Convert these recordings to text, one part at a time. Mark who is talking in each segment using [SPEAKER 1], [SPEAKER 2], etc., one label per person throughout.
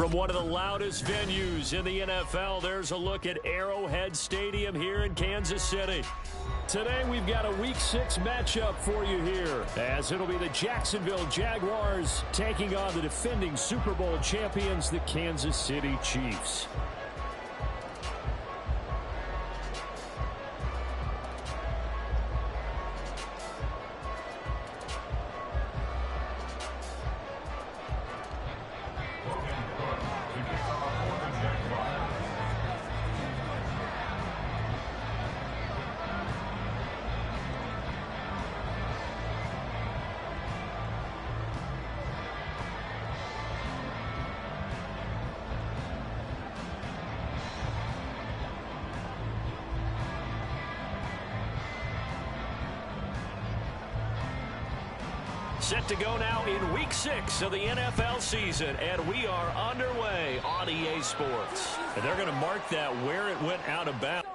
[SPEAKER 1] From one of the loudest venues in the NFL, there's a look at Arrowhead Stadium here in Kansas City. Today we've got a Week 6 matchup for you here, as it'll be the Jacksonville Jaguars taking on the defending Super Bowl champions, the Kansas City Chiefs. Set to go now in Week 6 of the NFL season, and we are underway on EA Sports. And they're going to mark that where it went out of bounds.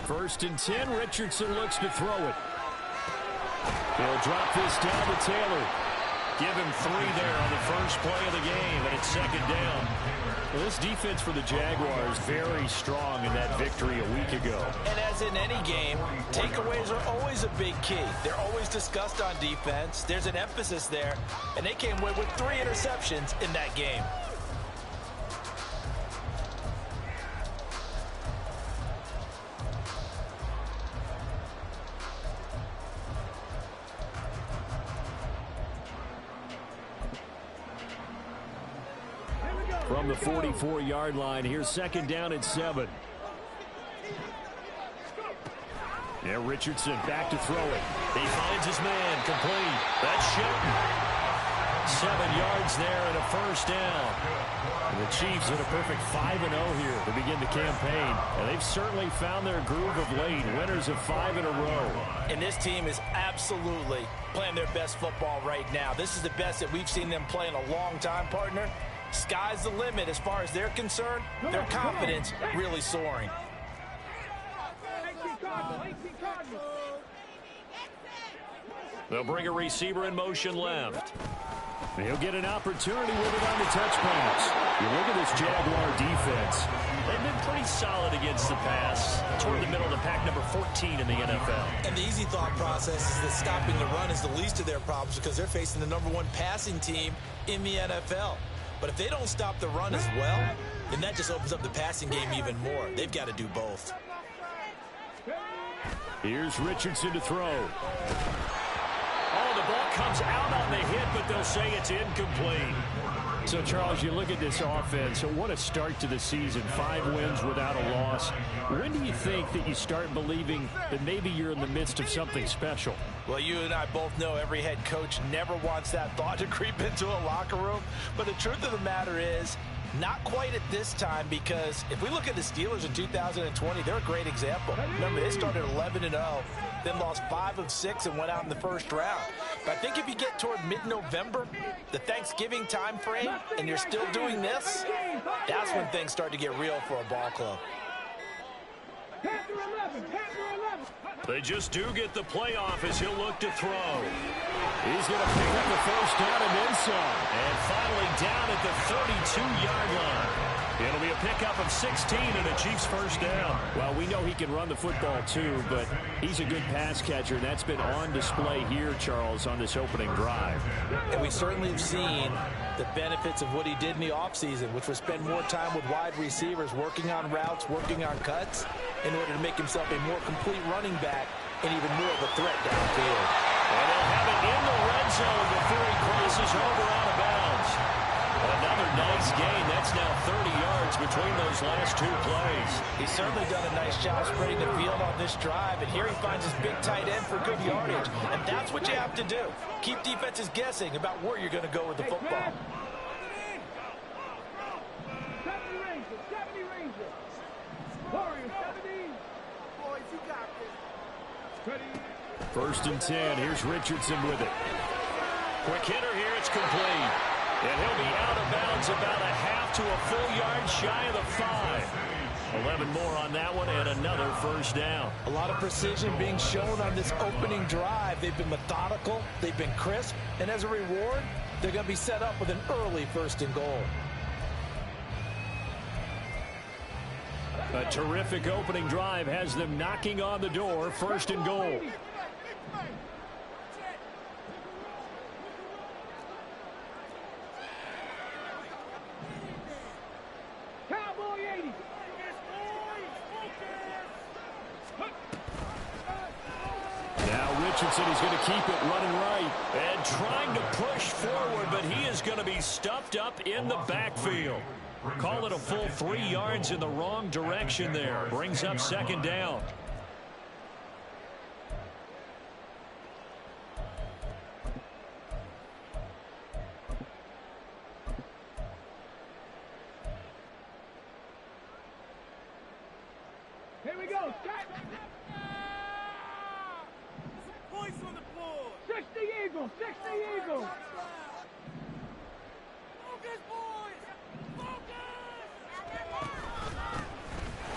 [SPEAKER 1] First and 10, Richardson looks to throw it. He'll drop this down to Taylor. Give him 3 there on the first play of the game, and it's second down. Well, this defense for the Jaguars very strong in that victory a week ago.
[SPEAKER 2] And as in any game, takeaways are always a big key. They're always discussed on defense. There's an emphasis there, and they came away with 3 interceptions in that game.
[SPEAKER 1] From the 44-yard line, here's second down and 7. Yeah, Richardson back to throw it. He finds his man, complete. That's Shelton. 7 yards there and a first down. And the Chiefs had a perfect 5-0 here to begin the campaign. And they've certainly found their groove of late, winners of 5 in a row.
[SPEAKER 2] And this team is absolutely playing their best football right now. This is the best that we've seen them play in a long time, partner. Sky's the limit as far as they're concerned. Their confidence really soaring.
[SPEAKER 1] They'll bring a receiver in motion left. He'll get an opportunity with it on the touch pass. You look at this Jaguar defense. They've been pretty solid against the pass. Toward the middle of the pack, number 14 in the NFL.
[SPEAKER 2] And the easy thought process is that stopping the run is the least of their problems because they're facing the number 1 passing team in the NFL. But if they don't stop the run as well, then that just opens up the passing game even more. They've got to do both.
[SPEAKER 1] Here's Richardson to throw. Oh, the ball comes out on the hit, but they'll say it's incomplete. So, Charles, you look at this offense, so what a start to the season. 5 wins without a loss. When do you think that you start believing that maybe you're in the midst of something special?
[SPEAKER 2] Well, you and I both know every head coach never wants that thought to creep into a locker room. But the truth of the matter is, not quite at this time, because if we look at the Steelers in 2020, they're a great example. Remember, they started 11-0, then lost 5 of 6 and went out in the first round. But I think if you get toward mid-November, the Thanksgiving time frame, and you're still doing this, that's when things start to get real for a ball club.
[SPEAKER 1] They just do get the playoff as he'll look to throw. He's going to pick up the first down and then some. And finally down at the 32-yard line. It'll be a pickup of 16 and a Chiefs first down. Well, we know he can run the football too, but he's a good pass catcher, and that's been on display here, Charles, on this opening drive.
[SPEAKER 2] And we certainly have seen the benefits of what he did in the offseason, which was spend more time with wide receivers, working on routes, working on cuts, in order to make himself a more complete running back and even more of a threat downfield.
[SPEAKER 1] And they'll have it in the red zone before he crosses over out of bounds. Another nice gain. That's now 30 yards between those last 2 plays.
[SPEAKER 2] He's certainly done a nice job spreading the field on this drive, and here he finds his big tight end for good yardage. And that's what you have to do. Keep defenses guessing about where you're going to go with the football.
[SPEAKER 1] First and 10. Here's Richardson with it. Quick hitter here. It's complete. And he'll be out of bounds about a half to a full yard shy of the 5. 11 more on that one and another first down.
[SPEAKER 2] A lot of precision being shown on this opening drive. They've been methodical. They've been crisp. And as a reward, they're going to be set up with an early first and goal.
[SPEAKER 1] A terrific opening drive has them knocking on the door. First and goal. Now Richardson is going to keep it running right and trying to push forward, but he is going to be stuffed up in the backfield. Call it a full 3 yards in the wrong direction there. Brings up second down.
[SPEAKER 3] Here we go. Points on the board. 60 Eagles. 60 Eagles. Focus, boys.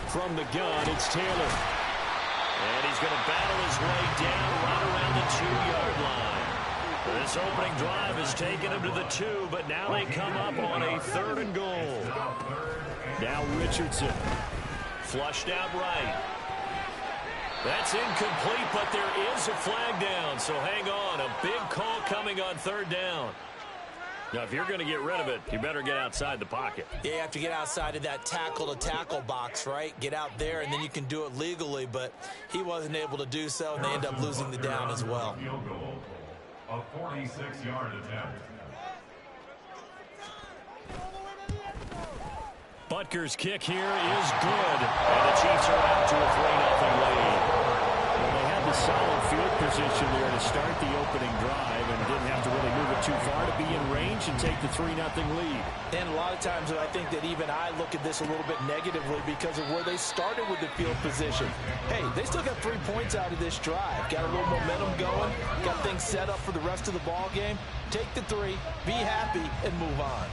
[SPEAKER 1] From the gun, it's Taylor. And he's going to battle his way down right around the 2-yard line. This opening drive has taken him to the 2, but now they come up on a 3rd and goal. Now Richardson. Flushed out right. That's incomplete, but there is a flag down, so hang on. A big call coming on 3rd down. Now, if you're going to get rid of it, you better get outside the pocket.
[SPEAKER 2] Yeah, you have to get outside of that tackle-to-tackle box, right? Get out there, and then you can do it legally, but he wasn't able to do so, and they end up losing the down as well.
[SPEAKER 4] A 46-yard attempt.
[SPEAKER 1] Butker's kick here is good, and the Chiefs are out to a 3-0 lead. Well, they had the solid field position there to start the opening drive and didn't have to really move it too far to be in range and take the 3-0 lead.
[SPEAKER 2] And a lot of times I think that even I look at this a little bit negatively because of where they started with the field position. Hey, they still got 3 points out of this drive. Got a little momentum going, got things set up for the rest of the ball game. Take the 3, be happy, and move on.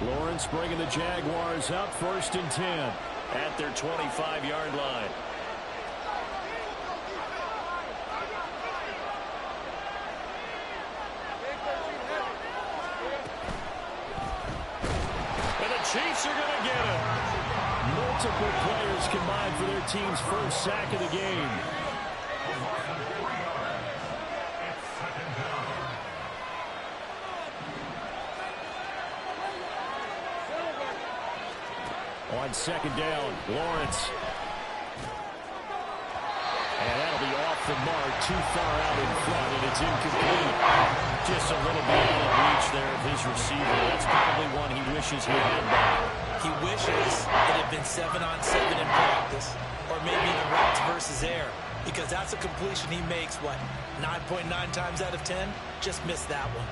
[SPEAKER 1] Lawrence bringing the Jaguars up, 1st and 10 at their 25-yard line. And the Chiefs are going to get it. Multiple players combined for their team's first sack of the game. On 2nd down, Lawrence. And that'll be off the mark, too far out in front, and it's incomplete. Just a little bit out of reach there of his receiver. That's probably one he wishes he had back.
[SPEAKER 2] He wishes it had been 7-on-7 in practice, or maybe the routes versus air, because that's a completion he makes, what, 9.9 times out of 10? Just missed that one.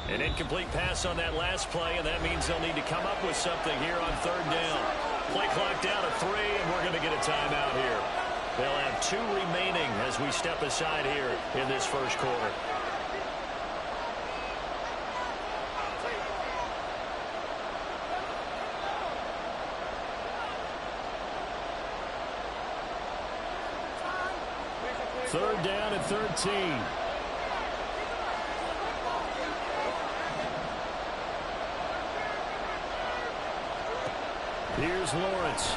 [SPEAKER 2] An incomplete pass on that last play, and that means they'll need to come up with something here on 3rd down. Play clock down to 3, and we're going to get a timeout here. They'll have 2 remaining as we step aside here in this first quarter. Third down at 13. Here's Lawrence.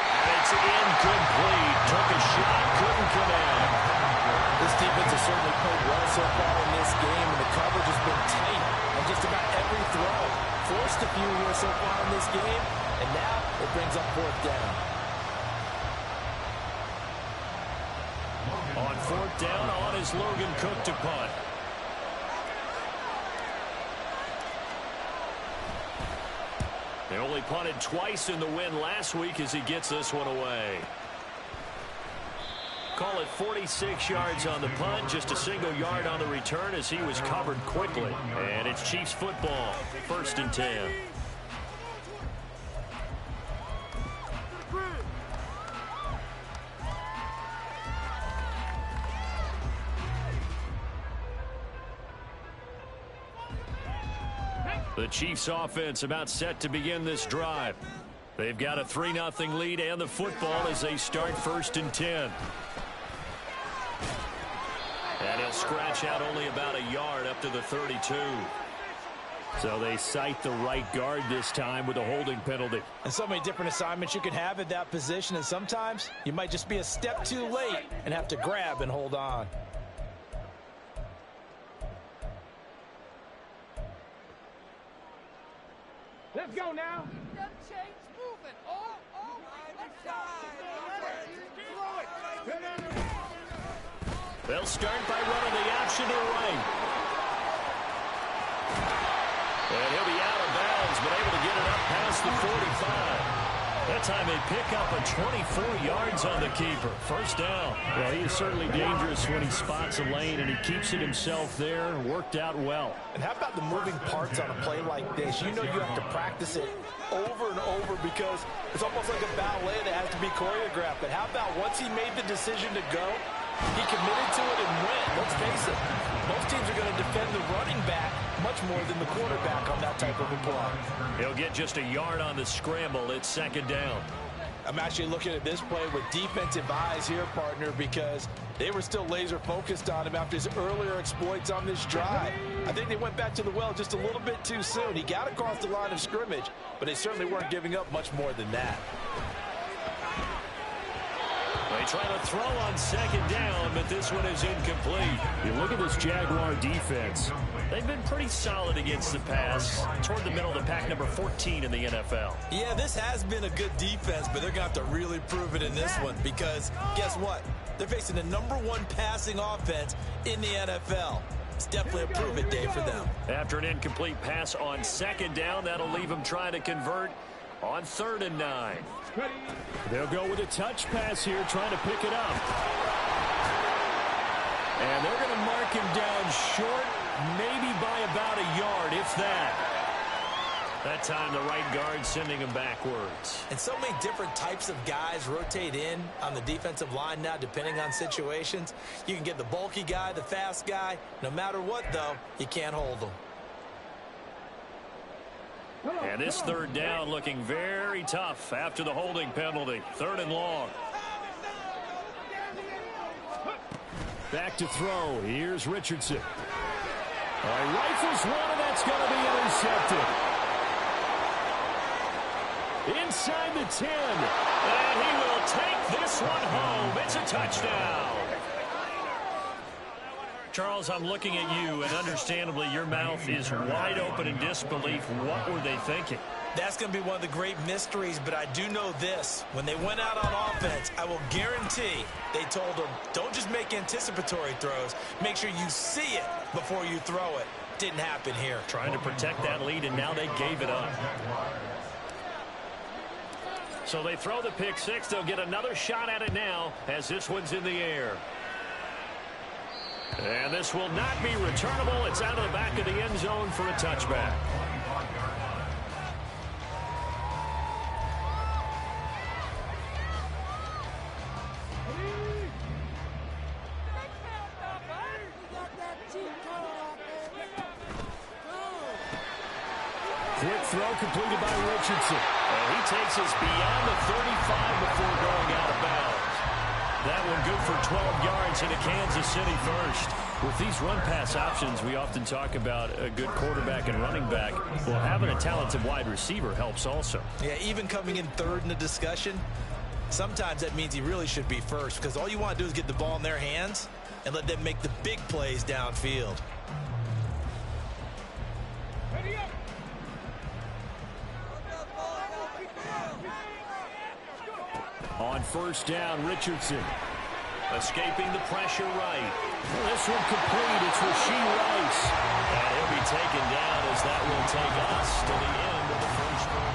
[SPEAKER 2] And it's incomplete. Took a shot, couldn't connect. This defensive certainly played well so far in this game, and the coverage has been tight on just about every throw. Forced a few here so far in this game, and now it brings up fourth down.
[SPEAKER 1] On fourth down, on is Logan Cook to punt. They only punted twice in the win last week as he gets this one away. Call it 46 yards on the punt, just a single yard on the return as he was covered quickly. And it's Chiefs football, 1st and 10. The Chiefs offense about set to begin this drive. They've got a 3-0 lead and the football as they start 1st and 10. And he'll scratch out only about a yard up to the 32. So they cite the right guard this time with a holding penalty.
[SPEAKER 2] And so many different assignments you can have at that position, and sometimes you might just be a step too late and have to grab and hold on.
[SPEAKER 3] Let's go now.
[SPEAKER 1] They'll start by running the option to the right. And he'll be out of bounds, but able to get it up past the 45. That time they pick up a 24 yards on the keeper. 1st down. Well, he is certainly dangerous when he spots a lane, and he keeps it himself there. Worked out well.
[SPEAKER 2] And how about the moving parts on a play like this? You know you have to practice it over and over because it's almost like a ballet that has to be choreographed. But how about once he made the decision to go, he committed to it and went. Let's face it, most teams are going to defend the running back much more than the quarterback on that type of a play.
[SPEAKER 1] He'll get just a yard on the scramble. It's 2nd down.
[SPEAKER 2] I'm actually looking at this play with defensive eyes here, partner, because they were still laser focused on him after his earlier exploits on this drive. I think they went back to the well just a little bit too soon. He got across the line of scrimmage, but they certainly weren't giving up much more than that.
[SPEAKER 1] They try to throw on 2nd down, but this one is incomplete. You look at this Jaguar defense. They've been pretty solid against the pass. Toward the middle of the pack, number 14 in the NFL.
[SPEAKER 2] Yeah, this has been a good defense, but they're going to have to really prove it in this one because guess what? They're facing the #1 passing offense in the NFL. It's definitely a prove-it day for them.
[SPEAKER 1] After an incomplete pass on 2nd down, that'll leave them trying to convert on 3rd and 9. They'll go with a touch pass here, trying to pick it up. And they're going to mark him down short, maybe by about a yard, if that. That time the right guard sending him backwards.
[SPEAKER 2] And so many different types of guys rotate in on the defensive line now, depending on situations. You can get the bulky guy, the fast guy. No matter what, though, you can't hold them.
[SPEAKER 1] And this 3rd down looking very tough after the holding penalty. 3rd and long. Back to throw. Here's Richardson. Rifles one, and that's going to be intercepted. Inside the 10. And he will take this one home. It's a touchdown. Charles, I'm looking at you, and understandably, your mouth is wide open in disbelief. What were they thinking?
[SPEAKER 2] That's going to be one of the great mysteries, but I do know this. When they went out on offense, I will guarantee they told them, don't just make anticipatory throws. Make sure you see it before you throw it. Didn't happen here.
[SPEAKER 1] Trying to protect that lead, and now they gave it up. So they throw the pick six. They'll get another shot at it now as this one's in the air. And this will not be returnable. It's out of the back of the end zone for a touchback. Quick throw completed by Richardson. And he takes us beyond the 35 before going out of bounds. That one good for 12 yards into Kansas City first. With these run-pass options, we often talk about a good quarterback and running back. Well, having a talented wide receiver helps also.
[SPEAKER 2] Yeah, even coming in third in the discussion, sometimes that means he really should be first, because all you want to do is get the ball in their hands and let them make the big plays downfield.
[SPEAKER 1] On first down, Richardson. Escaping the pressure right. Well, this one complete. It's Rashee Rice. And he'll be taken down as that will take us to the end of the first quarter.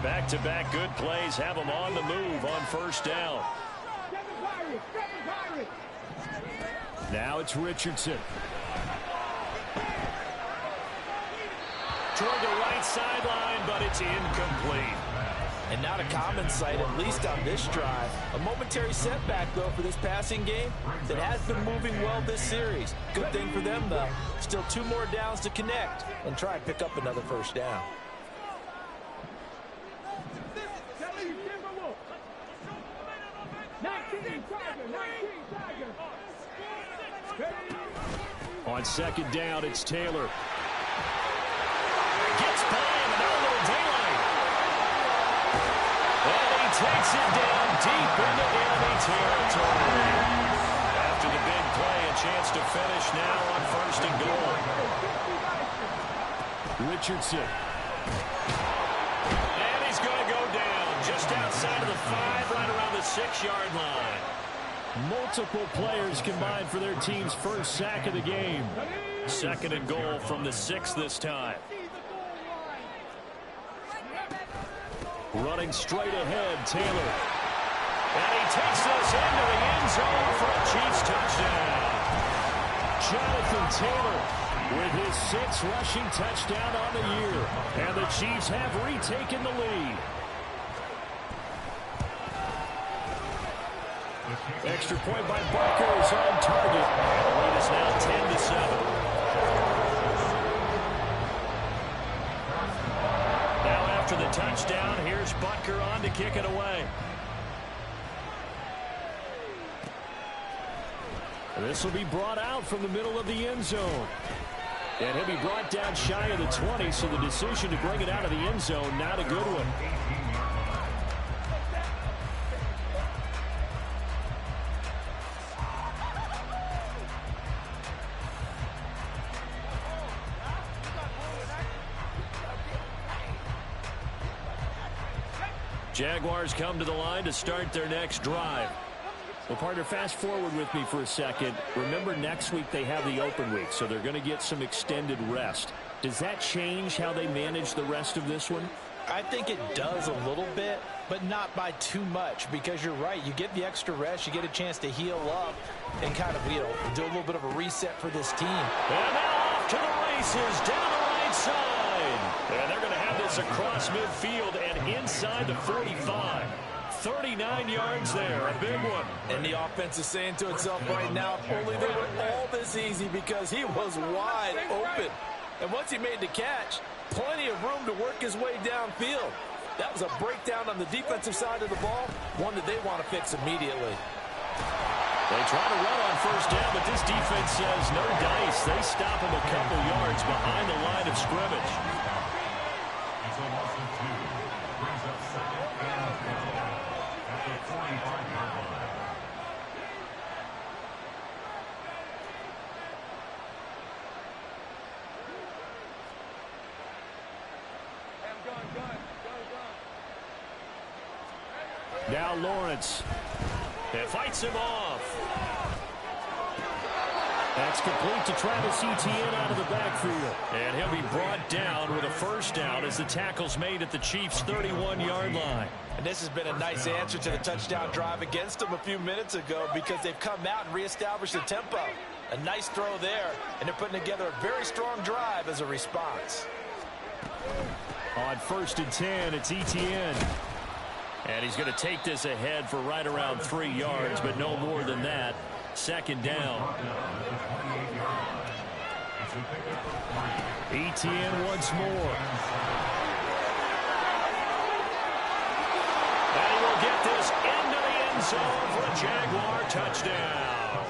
[SPEAKER 1] Back-to-back good plays have them on the move on first down. Now it's Richardson. Toward the right sideline, but it's incomplete.
[SPEAKER 2] And not a common sight, at least on this drive. A momentary setback, though, for this passing game that has been moving well this series. Good thing for them, though. Still 2 more downs to connect and try and pick up another first down.
[SPEAKER 1] On second down, it's Taylor. Gets by him, and now a little daylight. And he takes it down deep into enemy territory. After the big play, a chance to finish now on first and goal. Richardson. And he's going to go down just outside of the 5, right around the 6-yard line. Multiple players combined for their team's first sack of the game. Second and goal from the 6 this time. Running straight ahead, Taylor. And he takes this into the end zone for a Chiefs touchdown. Jonathan Taylor with his 6th rushing touchdown on the year. And the Chiefs have retaken the lead. Extra point by Barker is on target. And the lead is now 10-7. After the touchdown, here's Butker on to kick it away. This will be brought out from the middle of the end zone. And he'll be brought down shy of the 20, so the decision to bring it out of the end zone, not a good one. Jaguars come to the line to start their next drive. Well, partner, fast forward with me for a second. Remember, next week they have the open week, so they're going to get some extended rest. Does that change how they manage the rest of this one?
[SPEAKER 2] I think it does a little bit, but not by too much, because you're right. You get the extra rest. You get a chance to heal up and kind of, do a little bit of a reset for this team.
[SPEAKER 1] And now off to the races, down the right side. And they're going to have this across midfield and inside the 45. 39 yards there, a big one.
[SPEAKER 2] And the offense is saying to itself right now, if only they were all this easy, because he was wide open. And once he made the catch, plenty of room to work his way downfield. That was a breakdown on the defensive side of the ball, one that they want to fix immediately.
[SPEAKER 1] They try to run on first down, but this defense says no dice. They stop him a couple yards behind the line of scrimmage.
[SPEAKER 4] It's a loss of 2. Brings up second and goal at the 45-yard line.
[SPEAKER 1] Now Lawrence. It fights him off. That's complete to Travis Etienne out of the backfield. And he'll be brought down with a first down as the tackle's made at the Chiefs' 31-yard line.
[SPEAKER 2] And this has been a nice answer to the touchdown drive against them a few minutes ago, because they've come out and reestablished the tempo. A nice throw there, and they're putting together a very strong drive as a response.
[SPEAKER 1] On first and 10, it's Etienne. And he's going to take this ahead for right around 3 yards, but no more than that. Second down. Etienne once more. And he will get this into the end zone for a Jaguar touchdown.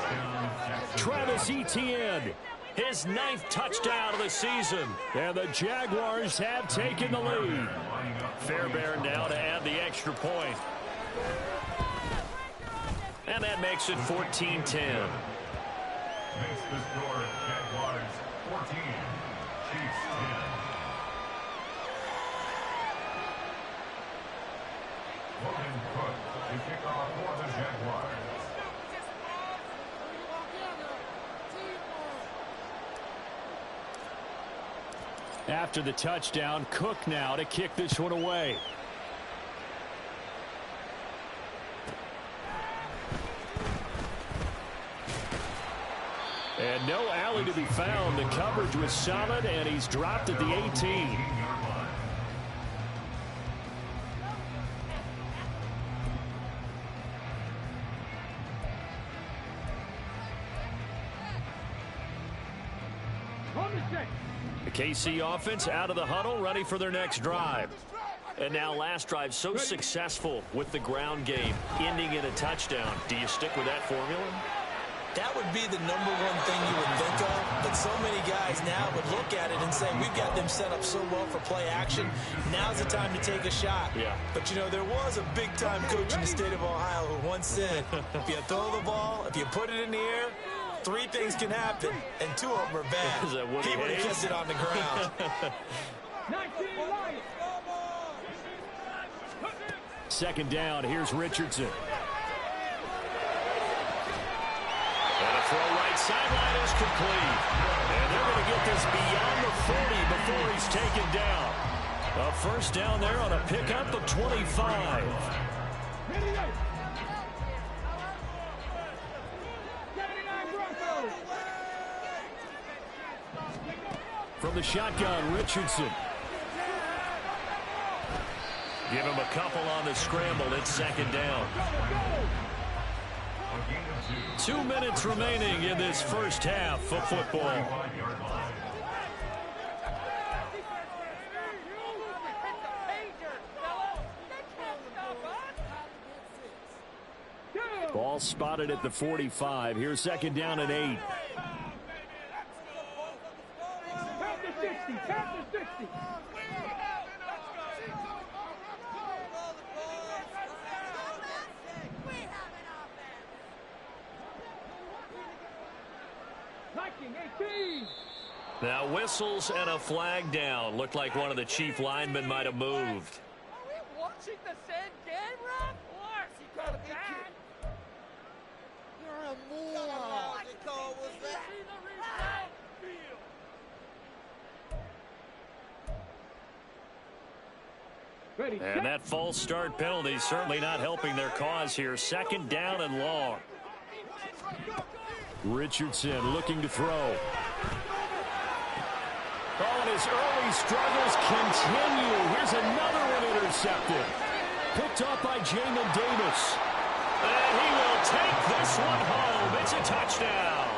[SPEAKER 1] Travis Etienne his 9th touchdown of the season. And the Jaguars have taken the lead. Fairbairn now to add the extra point. And that makes it 14-10.
[SPEAKER 4] Makes the score Jaguars 14, Chiefs 10. Logan Cook to kick off for the Jaguars.
[SPEAKER 1] After the touchdown, Cook now to kick this one away. And no alley to be found. The coverage was solid, and he's dropped at the 18. The KC offense out of the huddle, ready for their next drive. And now last drive so successful with the ground game, ending in a touchdown. Do you stick with that formula?
[SPEAKER 2] That would be the number one thing you would think of, but so many guys now would look at it and say, we've got them set up so well for play action. Now's the time to take a shot.
[SPEAKER 1] Yeah.
[SPEAKER 2] But, you know, there was a big-time coach in the state of Ohio who once said, if you throw the ball, if you put it in the air, 3 things can happen, and 2 of them are bad. He would have kept it on the ground.
[SPEAKER 1] 2nd down, here's Richardson. And a throw right sideline is complete. And they're going to get this beyond the 40 before he's taken down. A first down there on a pickup of 25. From the shotgun, Richardson. Give him a couple on the scramble. It's 2nd down. 2 minutes remaining in this first half of football. Ball spotted at the 45. Here's 2nd down and 8. Now whistles and a flag down. Looked like one of the chief linemen might have moved.
[SPEAKER 3] Are we watching the same game, Rob? Of course, he got it back. You're a moron. What call was that?
[SPEAKER 1] And that false start penalty certainly not helping their cause here. 2nd down and long. Richardson looking to throw. Oh, and his early struggles continue. Here's another one intercepted. Picked up by Jamin Davis. And he will take this one home. It's a touchdown.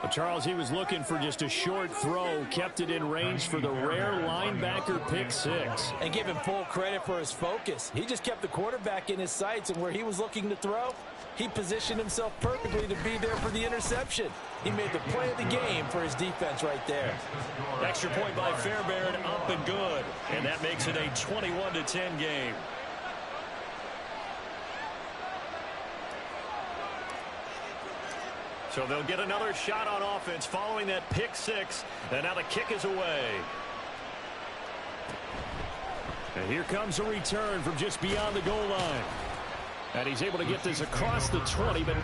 [SPEAKER 1] Well, Charles, he was looking for just a short throw. Kept it in range for the rare linebacker pick 6.
[SPEAKER 2] And give him full credit for his focus. He just kept the quarterback in his sights, and where he was looking to throw, he positioned himself perfectly to be there for the interception. He made the play of the game for his defense right there.
[SPEAKER 1] Extra point by Fairbairn, up and good. And that makes it a 21-10 game. So they'll get another shot on offense following that pick 6. And now the kick is away. And here comes a return from just beyond the goal line. And he's able to get this across the 20, but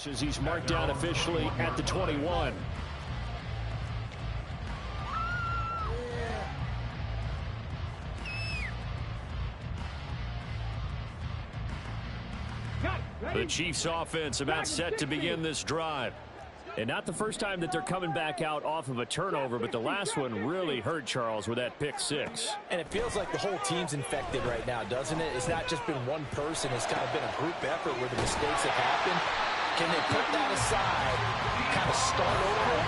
[SPEAKER 1] as he's marked down officially at the 21. The Chiefs offense about set to begin this drive. And not the first time that they're coming back out off of a turnover, but the last one really hurt Charles with that pick six.
[SPEAKER 2] And it feels like the whole team's infected right now, doesn't it? It's not just been one person. It's kind of been a group effort where the mistakes have happened. Can they put that aside, kind of start over,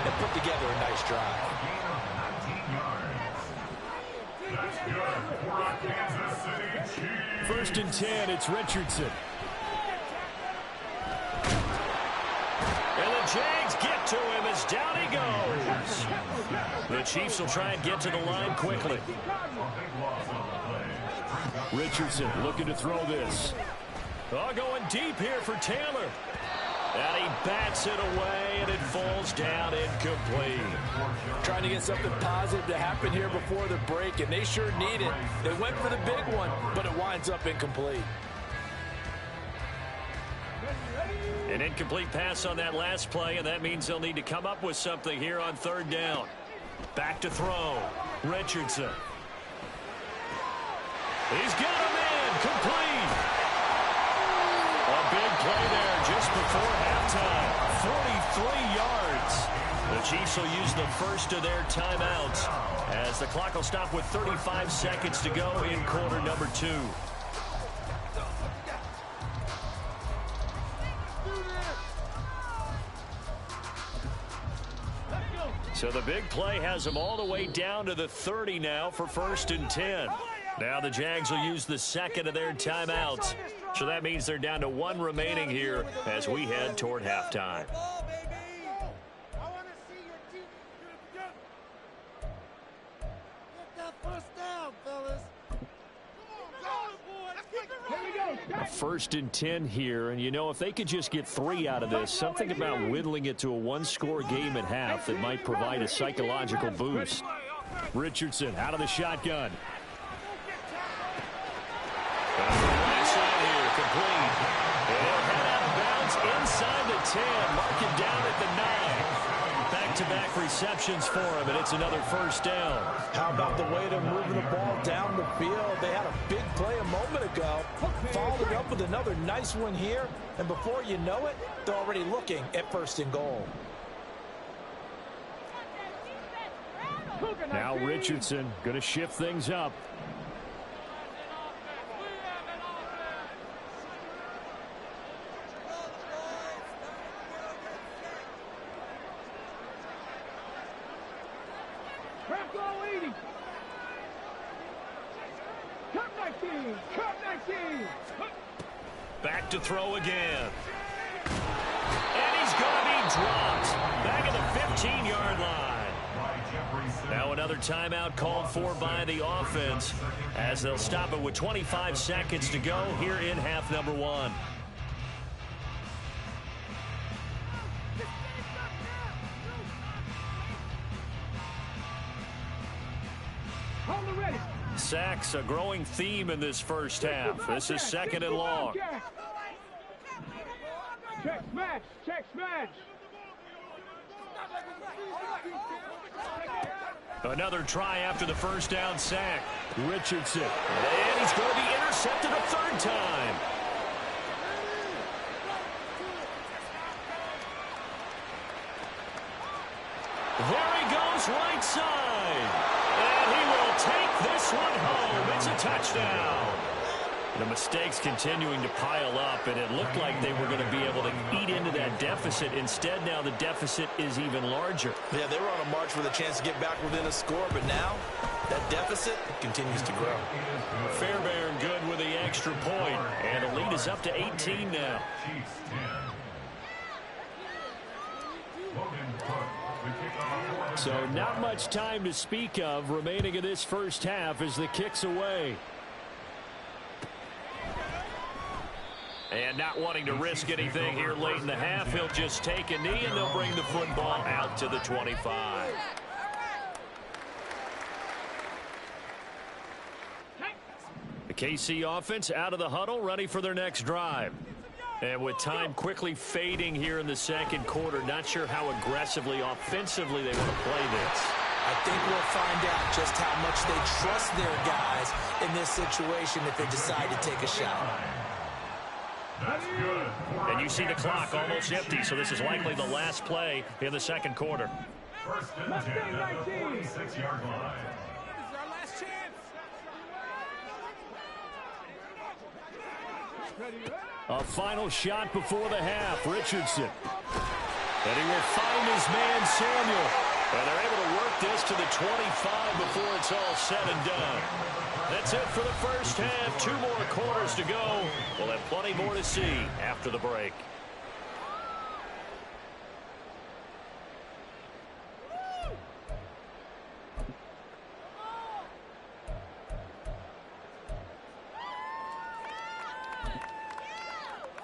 [SPEAKER 2] and put together a nice drive?
[SPEAKER 1] First and 10, it's Richardson. And the Jags get to him as down he goes. The Chiefs will try and get to the line quickly. Richardson looking to throw this. Oh, going deep here for Taylor. And he bats it away, and it falls down incomplete.
[SPEAKER 2] Trying to get something positive to happen here before the break, and they sure need it. They went for the big one, but it winds up incomplete.
[SPEAKER 1] An incomplete pass on that last play, and that means they'll need to come up with something here on third down. Back to throw. Richardson. He's got him in. Complete. A big play there just before halftime. 43 yards. The Chiefs will use the first of their timeouts as the clock will stop with 35 seconds to go in quarter number 2. So the big play has them all the way down to the 30 now for first and 10. Now the Jags will use the second of their timeouts. So that means they're down to one remaining here as we head toward halftime. First and 10 here, and you know, if they could just get 3 out of this, something about whittling it to a one-score game at half that might provide a psychological boost. Richardson out of the shotgun. Right side here, complete. And head out of bounds inside the 10, mark it down at the 9. Back-to-back receptions for him, and it's another first down.
[SPEAKER 2] How about the way they're moving the ball down the field? They had a big play a moment ago, followed up with another nice one here, and before you know it, they're already looking at first and goal.
[SPEAKER 1] Now Richardson going to shift things up. Back to throw again. And he's going to be dropped. Back at the 15-yard line. Now another timeout called for by the offense as they'll stop it with 25 seconds to go here in half number 1. Sacks, a growing theme in this first half. This is second and long.
[SPEAKER 5] Check smash, check smash.
[SPEAKER 1] Another try after the first down sack. Richardson. And he's going to be intercepted a third time. There he goes right side. And he will take this one home. It's a touchdown. The mistakes continuing to pile up, and it looked like they were going to be able to eat into that deficit. Instead, now the deficit is even larger.
[SPEAKER 2] Yeah, they were on a march with a chance to get back within a score, but now that deficit continues to grow.
[SPEAKER 1] Fairbairn good with the extra point, and the lead is up to 18 now. So not much time to speak of remaining in this first half as the kick's away. And not wanting to risk anything here late in the half, he'll just take a knee and they'll bring the football out to the 25. The KC offense out of the huddle, ready for their next drive. And with time quickly fading here in the second quarter, not sure how aggressively, offensively they want to play this.
[SPEAKER 2] I think we'll find out just how much they trust their guys in this situation if they decide to take a shot.
[SPEAKER 4] That's good.
[SPEAKER 1] And you see the clock almost empty, so this is likely the last play in the second quarter.
[SPEAKER 4] First and 10 at the 46-yard line.
[SPEAKER 3] This is our last chance.
[SPEAKER 1] A final shot before the half. Richardson. And he will find his man, Samuel. And they're able to work this to the 25 before it's all said and done. That's it for the first half. 2 more quarters to go. We'll have plenty more to see after the break.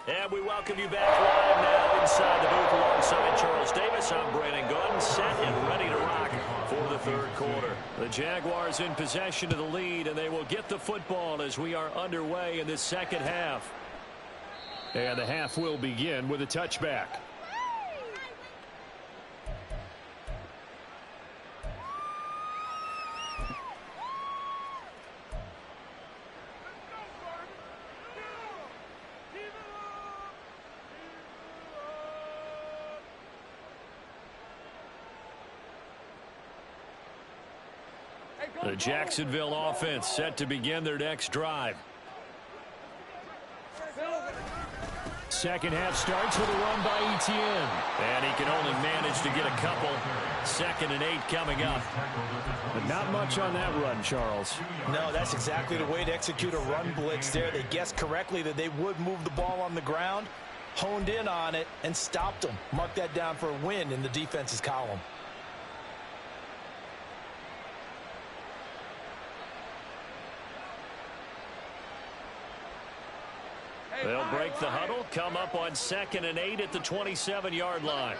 [SPEAKER 1] And we welcome you back live now inside the booth alongside Charles Davis. I'm Brandon Gordon, set and ready to rock for the third quarter. The Jaguars in possession of the lead, and they will get the football as we are underway in this second half. And the half will begin with a touchback. The Jacksonville offense set to begin their next drive. Second half starts with a run by Etienne. And he can only manage to get a couple. 2nd and 8 coming up. But not much on that run, Charles.
[SPEAKER 2] No, that's exactly the way to execute a run blitz there. They guessed correctly that they would move the ball on the ground, honed in on it, and stopped them. Mark that down for a win in the defense's column.
[SPEAKER 1] They'll break the huddle, come up on 2nd and 8 at the 27-yard line.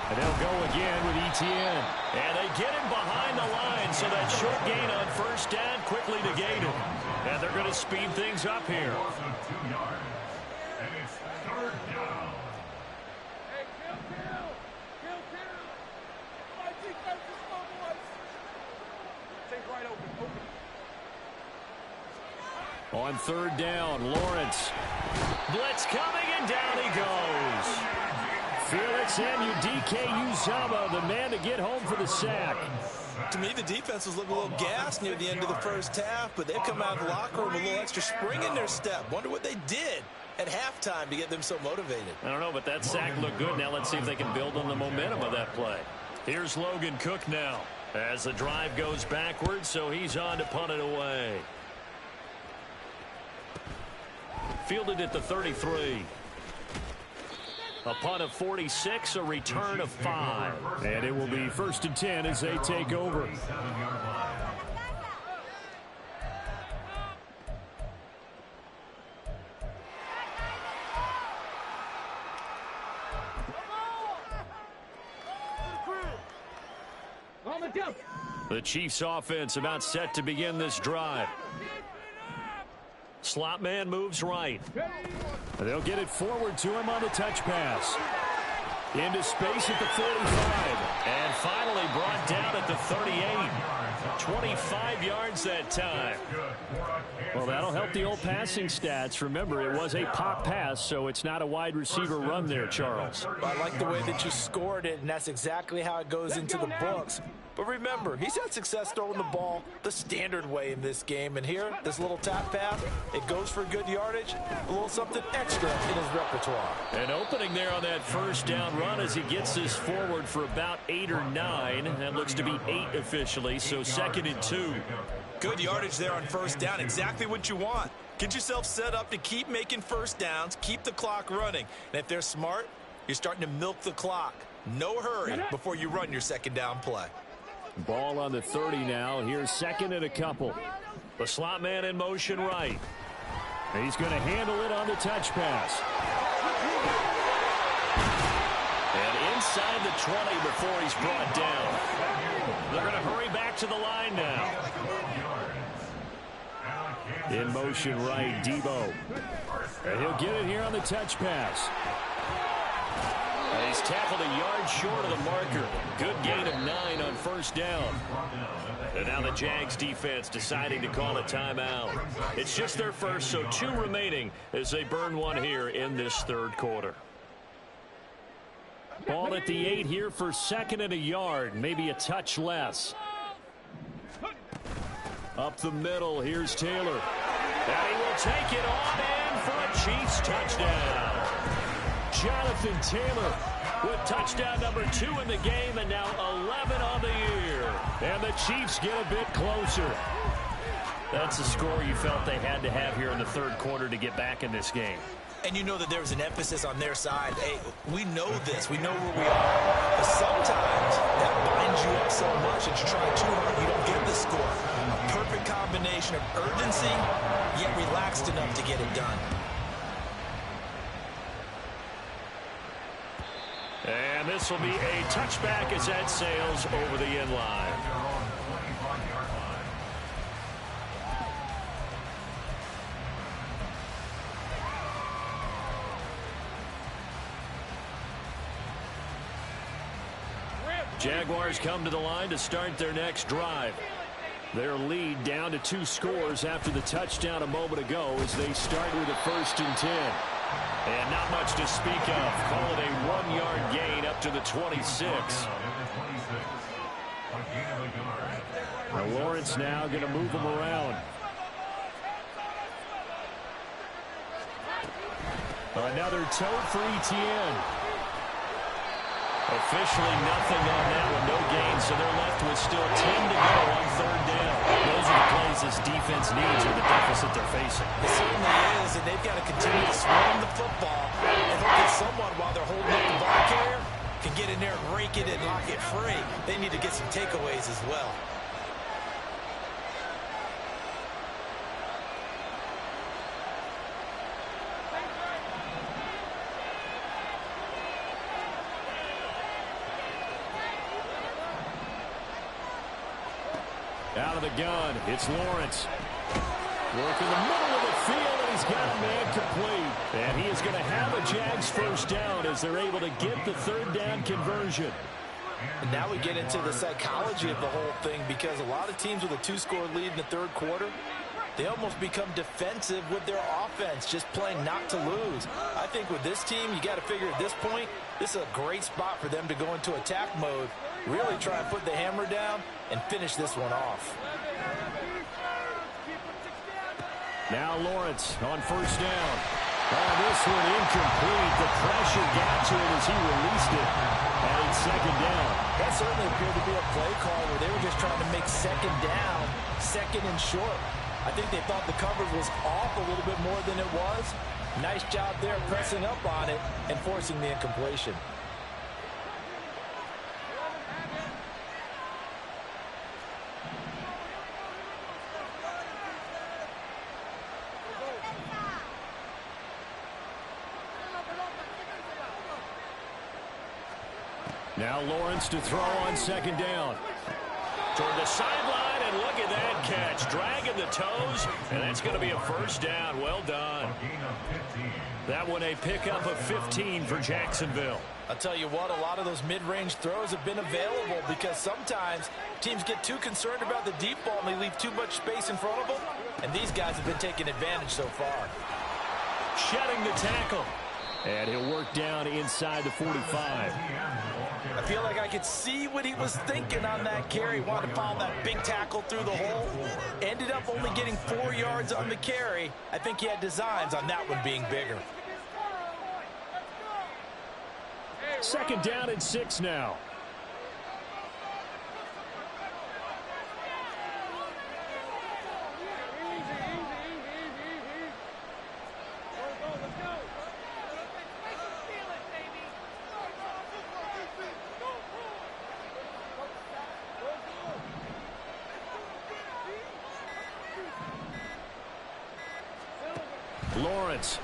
[SPEAKER 1] And they'll go again with Etienne. And they get him behind the line, so that short gain on first down quickly negated. And they're going to speed things up here.
[SPEAKER 4] Also 2 yards. And it's 3rd down.
[SPEAKER 3] Hey, kill. My defense is slow, boys. Take right open.
[SPEAKER 1] On 3rd down, Lawrence. Blitz coming, and down he goes. Felix Anudike-Uzomah, the man to get home for the sack.
[SPEAKER 2] To me, the defense was looking a little gassed near the end of the first half, but they've come out of the locker room with a little extra spring in their step. Wonder what they did at halftime to get them so motivated.
[SPEAKER 1] I don't know, but that sack looked good. Now let's see if they can build on the momentum of that play. Here's Logan Cook now as the drive goes backwards, so he's on to punt it away. Fielded at the 33. A punt of 46, a return of 5. And it will be 1st and 10 as they take over. The Chiefs offense about set to begin this drive. Slot man moves right. They'll get it forward to him on the touch pass. Into space at the 45. And finally brought down at the 38. 25 yards that time. Well, that'll help the old passing stats. Remember, it was a pop pass, so it's not a wide receiver run there, Charles.
[SPEAKER 2] I like the way that you scored it, and that's exactly how it goes into the books. But remember, he's had success throwing the ball the standard way in this game. And here, this little tap pass, it goes for good yardage, a little something extra in his repertoire.
[SPEAKER 1] An opening there on that first down run as he gets this forward for about 8 or 9. That looks to be 8 officially, so 2nd and 2.
[SPEAKER 2] Good yardage there on first down, exactly what you want. Get yourself set up to keep making first downs, keep the clock running. And if they're smart, you're starting to milk the clock. No hurry before you run your second down play.
[SPEAKER 1] Ball on the 30 now. Here's 2nd and a couple. The slot man in motion right. He's going to handle it on the touch pass. And inside the 20 before he's brought down. They're going to hurry back to the line now. In motion right, Debo. And he'll get it here on the touch pass. He's tackled a yard short of the marker. Good gain of 9 on first down. And now the Jags defense deciding to call a timeout. It's just their first, so 2 remaining as they burn one here in this third quarter. Ball at the 8 here for second and a yard, maybe a touch less. Up the middle, here's Taylor. And he will take it on in for a Chiefs touchdown. Jonathan Taylor with touchdown number 2 in the game, and now 11 on the year. And the Chiefs get a bit closer. That's the score you felt they had to have here in the third quarter to get back in this game.
[SPEAKER 2] And you know that there was an emphasis on their side. Hey, we know this. We know where we are. But sometimes that binds you up so much that you try too hard, you don't get the score. A perfect combination of urgency, yet relaxed enough to get it done.
[SPEAKER 1] And this will be a touchback as that sails over the end line. Jaguars come to the line to start their next drive. Their lead down to 2 scores after the touchdown a moment ago as they start with a 1st and 10. And not much to speak of. Call it a 1-yard gain up to the 26. Now Lawrence now going to move him around. Another tote for Etienne. Officially nothing on that one, no gain, so they're left with still 10 to go on 3rd down. Those are the plays this defense needs with the deficit they're facing.
[SPEAKER 2] It certainly is, and they've got to continue to swarm the football and hope that someone, while they're holding up the ball carrier, can get in there and rake it and knock it free. They need to get some takeaways as well.
[SPEAKER 1] Out of the gun, it's Lawrence. Working the middle of the field, and he's got a man complete. And he is going to have a Jags 1st down as they're able to get the 3rd down conversion.
[SPEAKER 2] And now we get into the psychology of the whole thing, because a lot of teams with a 2-score lead in the 3rd quarter, they almost become defensive with their offense, just playing not to lose. I think with this team, you got to figure at this point, this is a great spot for them to go into attack mode, really try and put the hammer down and finish this one off.
[SPEAKER 1] Now Lawrence on 1st down. This one incomplete. The pressure got to him as he released it. And it's 2nd down.
[SPEAKER 2] That certainly appeared to be a play call where they were just trying to make 2nd down, 2nd and short. I think they thought the coverage was off a little bit more than it was. Nice job there pressing up on it and forcing the incompletion.
[SPEAKER 1] Now Lawrence to throw on 2nd down. Toward the sideline, and look at that catch. Dragging the toes, and that's going to be a 1st down. Well done. That one a pickup of 15 for Jacksonville.
[SPEAKER 2] I'll tell you what, a lot of those mid-range throws have been available because sometimes teams get too concerned about the deep ball and they leave too much space in front of them, and these guys have been taking advantage so far.
[SPEAKER 1] Shedding the tackle. And he'll work down inside the 45.
[SPEAKER 2] I feel like I could see what he was thinking on that carry. Wanted to follow that big tackle through the hole. Ended up only getting 4 yards on the carry. I think he had designs on that one being bigger.
[SPEAKER 1] 2nd down and 6 now. Lawrence.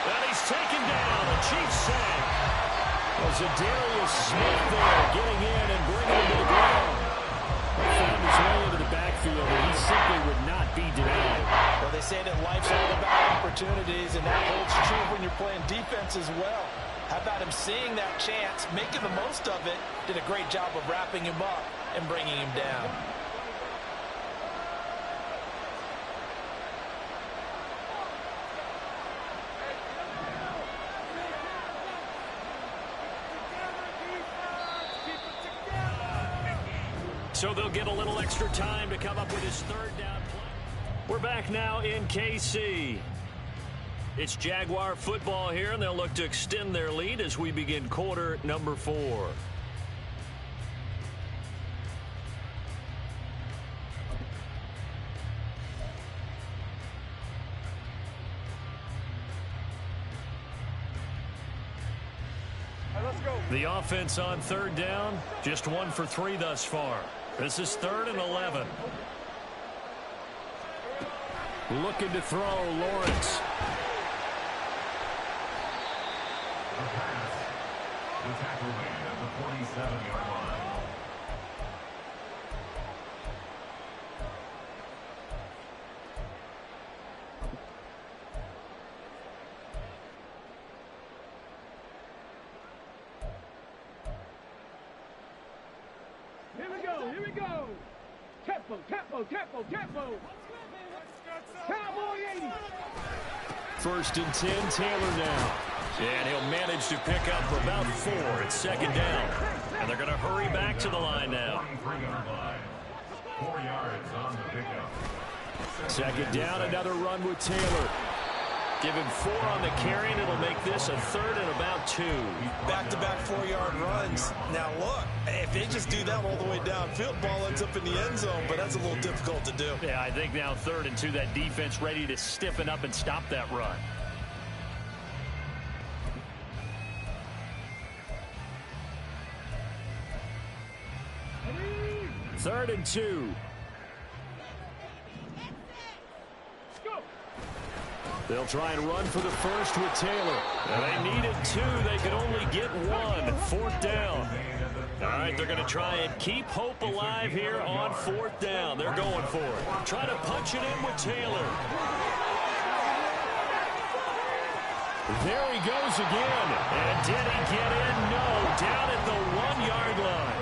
[SPEAKER 1] And he's taken down. The Chiefs sack. Was it Darius Smith there getting in and bringing him to the ground? Found his way into the backfield, and he simply would not be denied.
[SPEAKER 2] Well, they say that life's all about opportunities, and that holds true when you're playing defense as well. How about him seeing that chance, making the most of it, did a great job of wrapping him up and bringing him down.
[SPEAKER 1] So they'll get a little extra time to come up with his third down play. We're back now in KC. It's Jaguar football here, and they'll look to extend their lead as we begin quarter number 4. The offense on third down, just 1 for 3 thus far. This is 3rd and 11. Looking to throw, Lawrence.
[SPEAKER 4] The pass. The tackle made at the 47-yard line.
[SPEAKER 5] Here we go. Tempo, tempo, tempo, tempo. Cowboy 80.
[SPEAKER 1] 1st and 10, Taylor down. And he'll manage to pick up about 4 at 2nd down. And they're going to hurry back to the line now.
[SPEAKER 4] 23-yard line. 4 yards on the pickup.
[SPEAKER 1] 2nd down, another run with Taylor. Give him 4 on the carry, and it'll make this a 3rd and about 2.
[SPEAKER 2] Back-to-back 4-yard runs. Now, look, if they just do that all the way downfield, ball ends up in the end zone, but that's a little difficult to do.
[SPEAKER 1] Yeah, I think now 3rd and 2, that defense ready to stiffen up and stop that run. Third and 2. They'll try and run for the first with Taylor. And they needed 2. They could only get 1. 4th down. All right, they're going to try and keep hope alive here on 4th down. They're going for it. Try to punch it in with Taylor. There he goes again. And did he get in? No. Down at the 1-yard line.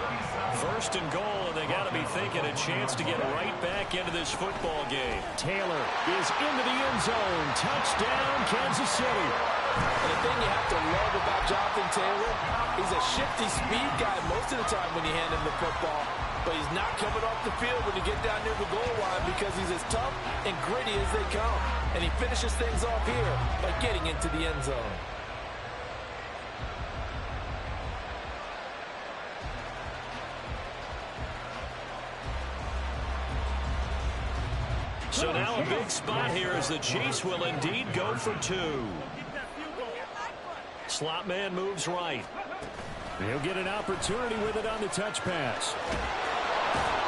[SPEAKER 1] 1st and goal, and they got to be thinking a chance to get right back into this football game. Taylor is into the end zone. Touchdown, Kansas City.
[SPEAKER 2] And the thing you have to love about Jonathan Taylor, he's a shifty speed guy most of the time when you hand him the football, but he's not coming off the field when you get down near the goal line because he's as tough and gritty as they come. And he finishes things off here by getting into the end zone.
[SPEAKER 1] So now a big spot here as the Chiefs will indeed go for 2. Slot man moves right. He'll get an opportunity with it on the touch pass.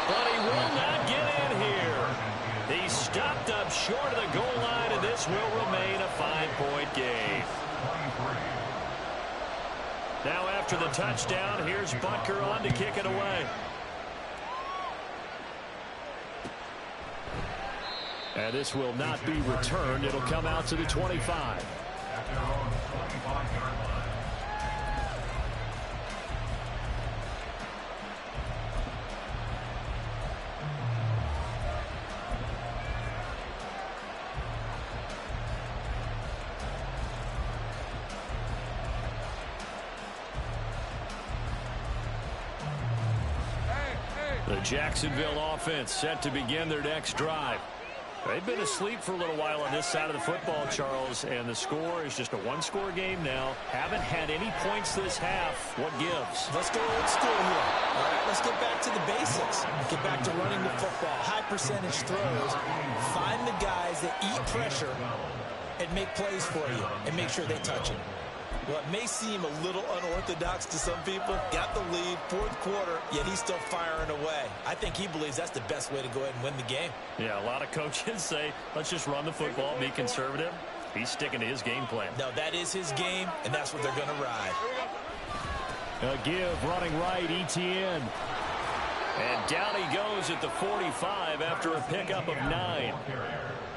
[SPEAKER 1] But he will not get in here. He's stopped up short of the goal line, and this will remain a 5-point game. Now after the touchdown, here's Butker on to kick it away. And this will not be returned. It'll come out to the 25. The Jacksonville offense set to begin their next drive. They've been asleep for a little while on this side of the football, Charles, and the score is just a 1-score game now. Haven't had any points this half. What gives?
[SPEAKER 2] Let's go old school here. All right, let's get back to the basics. Get back to running the football. High percentage throws. Find the guys that eat pressure and make plays for you and make sure they touch it. Well, it may seem a little unorthodox to some people. Got the lead, 4th quarter, yet he's still firing away. I think he believes that's the best way to go ahead and win the game.
[SPEAKER 1] Yeah, a lot of coaches say, let's just run the football, be conservative. He's sticking to his game plan.
[SPEAKER 2] No, that is his game, and that's what they're going to ride.
[SPEAKER 1] A give running right, Etienne. And Down he goes at the 45 after a pickup of 9.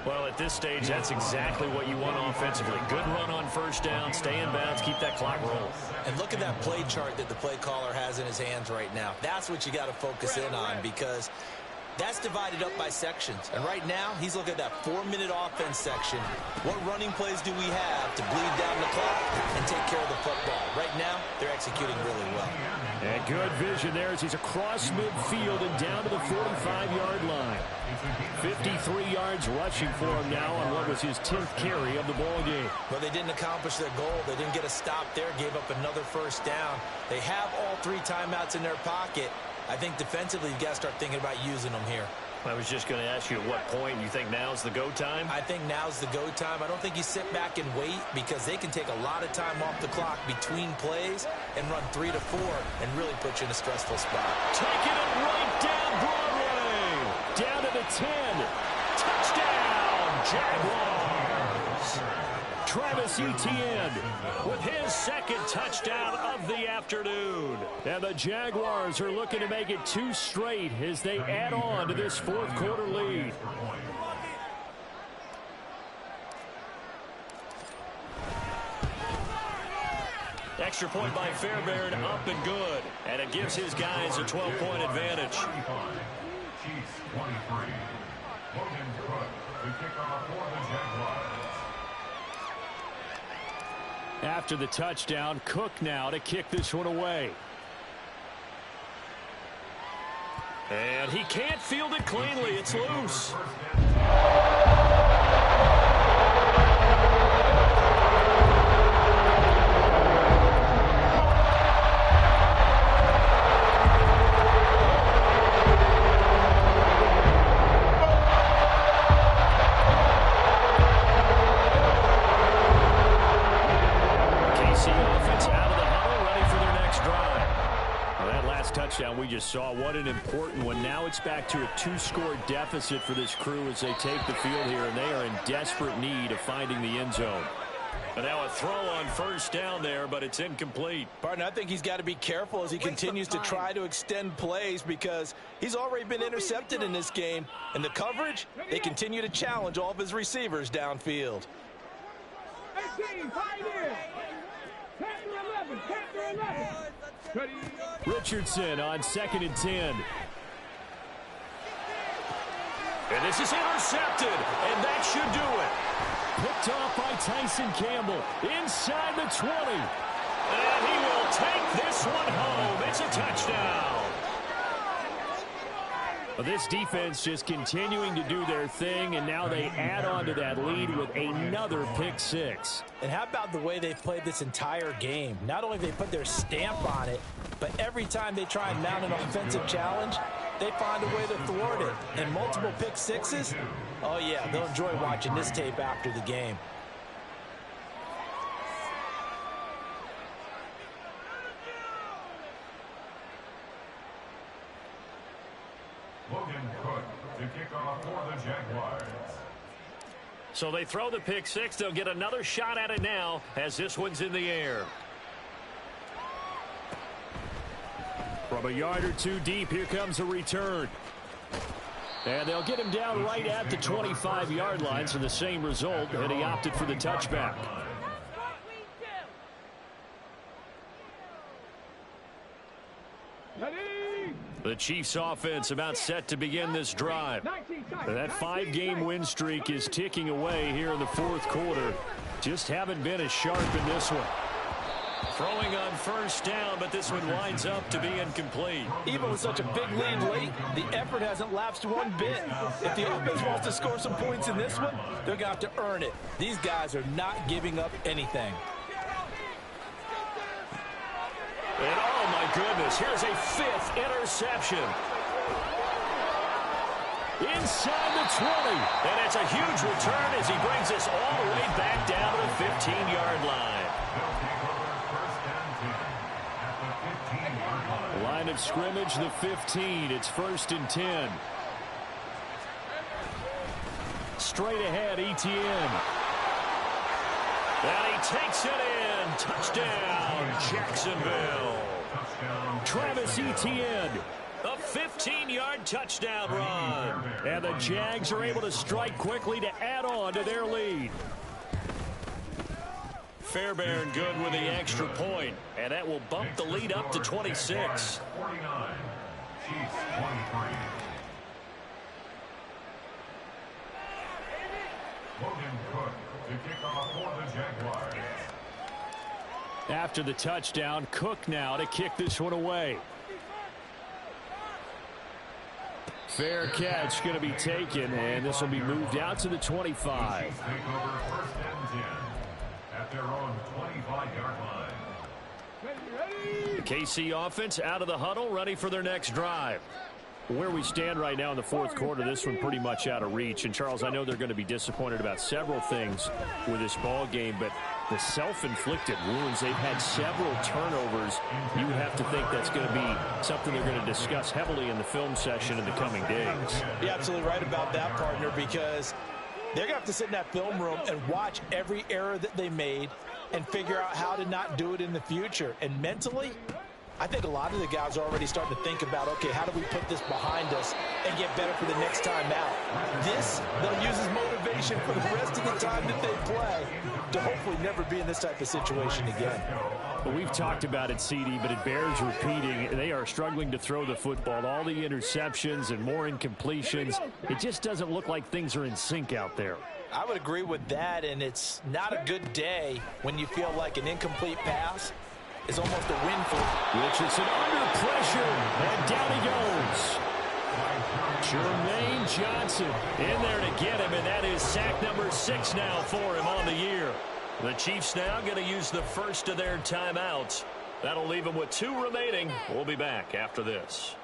[SPEAKER 1] Well, at this stage, that's exactly what you want offensively. Good run on first down, stay in bounds, keep that clock rolling.
[SPEAKER 2] And look at that play chart that the play caller has in his hands right now. That's what you got to focus in on, because that's divided up by sections. And right now, he's looking at that 4-minute offense section. What running plays do we have to bleed down the clock and take care of the football? Right now, they're executing really well.
[SPEAKER 1] And good vision there as he's across midfield and down to the 45-yard line. 53 yards rushing for him now on what was his 10th carry of the ball game.
[SPEAKER 2] But they didn't accomplish their goal. They didn't get a stop there, gave up another first down. They have all 3 timeouts in their pocket. I think defensively, you got to start thinking about using them here.
[SPEAKER 1] I was just going to ask you at what point you think now's the go time?
[SPEAKER 2] I think now's the go time. I don't think you sit back and wait, because they can take a lot of time off the clock between plays and run 3 to 4 and really put you in a stressful spot.
[SPEAKER 1] Taking it right down Broadway. Down to the 10. Touchdown, Jaguars. Travis Etienne with his second touchdown of the afternoon. And the Jaguars are looking to make it 2 straight as they add on to this fourth quarter lead. Extra point by Fairbairn, up and good. And it gives his guys a 12-point advantage.
[SPEAKER 4] Chiefs 23. Logan Cook to kick off for the Jaguars.
[SPEAKER 1] After the touchdown, Cook now to kick this one away. And he can't field it cleanly. It's loose. Touchdown we just saw. What an important one. Now it's back to a 2-score deficit for this crew as they take the field here, and they are in desperate need of finding the end zone. And now a throw on first down there, but it's incomplete.
[SPEAKER 2] Partner, I think he's got to be careful as he continues to try to extend plays, because he's already been intercepted in this game. And the coverage, they continue to challenge all of his receivers downfield.
[SPEAKER 5] 18, tight end. 10 to 11, 10 to 11.
[SPEAKER 1] Richardson on 2nd and 10. And this is intercepted, and that should do it. Picked off by Tyson Campbell inside the 20. And he will take this one home. It's a touchdown. Well, this defense just continuing to do their thing, and now they add on to that lead with another pick 6.
[SPEAKER 2] And how about the way they've played this entire game? Not only have they put their stamp on it, but every time they try and mount an offensive challenge, they find a way to thwart it. And multiple pick 6s, oh yeah, they'll enjoy watching this tape after the game.
[SPEAKER 4] Logan Cook to kick off for the Jaguars.
[SPEAKER 1] So they throw the pick 6. They'll get another shot at it now as this one's in the air. From a yard or 2 deep, here comes a return. And they'll get him down right at the 25-yard line, so the same result, and he opted for the touchback. The Chiefs offense about set to begin this drive. That 5-game win streak is ticking away here in the fourth quarter. Just haven't been as sharp in this one. Throwing on first down, but this one winds up to be incomplete.
[SPEAKER 2] Even with such a big lead late, the effort hasn't lapsed one bit. If the offense wants to score some points in this one, they're going to have to earn it. These guys are not giving up anything.
[SPEAKER 1] And oh my goodness, here's a 5th interception. Inside the 20. And it's a huge return as he brings us all the way back down to the 15-yard line. Line of scrimmage, the 15. It's 1st and 10. Straight ahead, Etienne. And he takes it in. Touchdown, Jacksonville. Travis Etienne, a 15-yard touchdown run. And the Jags are able to strike quickly to add on to their lead. Fairbairn good with the extra point, and that will bump the lead up to 26.
[SPEAKER 4] 49. Chiefs 23. Logan Cook to kick off for the Jaguars.
[SPEAKER 1] After the touchdown, Cook now to kick this one away. Fair catch going to be taken, and this will be moved out to the 25.
[SPEAKER 4] Chiefs take over first and 10 at their own 25-yard line.
[SPEAKER 1] The KC offense out of the huddle, ready for their next drive. Where we stand right now in the fourth quarter, this one pretty much out of reach. And, Charles, I know they're going to be disappointed about several things with this ball game, but the self-inflicted wounds, they've had several turnovers. You have to think that's going to be something they're going to discuss heavily in the film session in the coming days.
[SPEAKER 2] You're absolutely right about that, partner, because they're going to have to sit in that film room and watch every error that they made and figure out how to not do it in the future. And mentally, I think a lot of the guys are already starting to think about, okay, how do we put this behind us and get better for the next time out? This, they'll use as motivation for the rest of the time that they play to hopefully never be in this type of situation again.
[SPEAKER 1] Well, we've talked about it, CD, but it bears repeating. They are struggling to throw the football. All the interceptions and more incompletions. It just doesn't look like things are in sync out there.
[SPEAKER 2] I would agree with that, and it's not a good day when you feel like an incomplete pass is almost a win for
[SPEAKER 1] Richardson under pressure, and down he goes. Jermaine Johnson in there to get him, and that is sack number 6 now for him on the year. The Chiefs now going to use the first of their timeouts. That'll leave them with 2 remaining. We'll be back after this.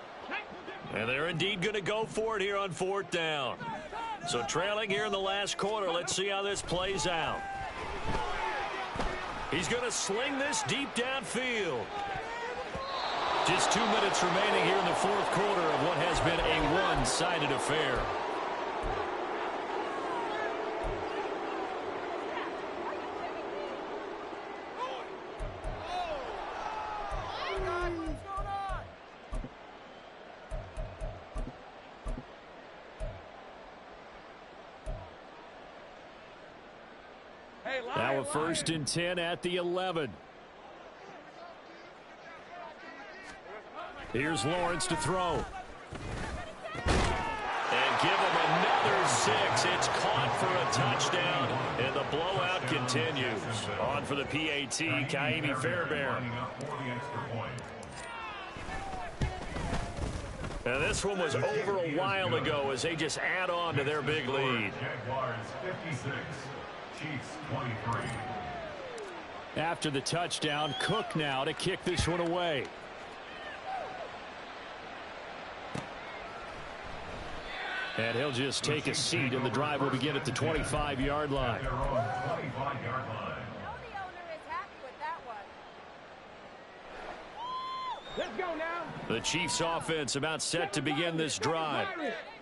[SPEAKER 1] And they're indeed going to go for it here on 4th down. So trailing here in the last quarter, let's see how this plays out. He's going to sling this deep downfield. Just 2 minutes remaining here in the fourth quarter of what has been a one-sided affair. Now a 1st and 10 at the 11. Here's Lawrence to throw. And give him another 6. It's caught for a touchdown, and the blowout continues. On for the PAT, Kaimi Fairbairn. And this one was over a while ago as they just add on to their big lead.
[SPEAKER 4] Jaguars 56. Chiefs 23.
[SPEAKER 1] After the touchdown, Cook now to kick this one away. And he'll just take a seat, and the drive will begin at the 25-yard line.
[SPEAKER 4] Their own 25-yard line.
[SPEAKER 5] Let's go now.
[SPEAKER 1] The Chiefs offense about set to begin this drive.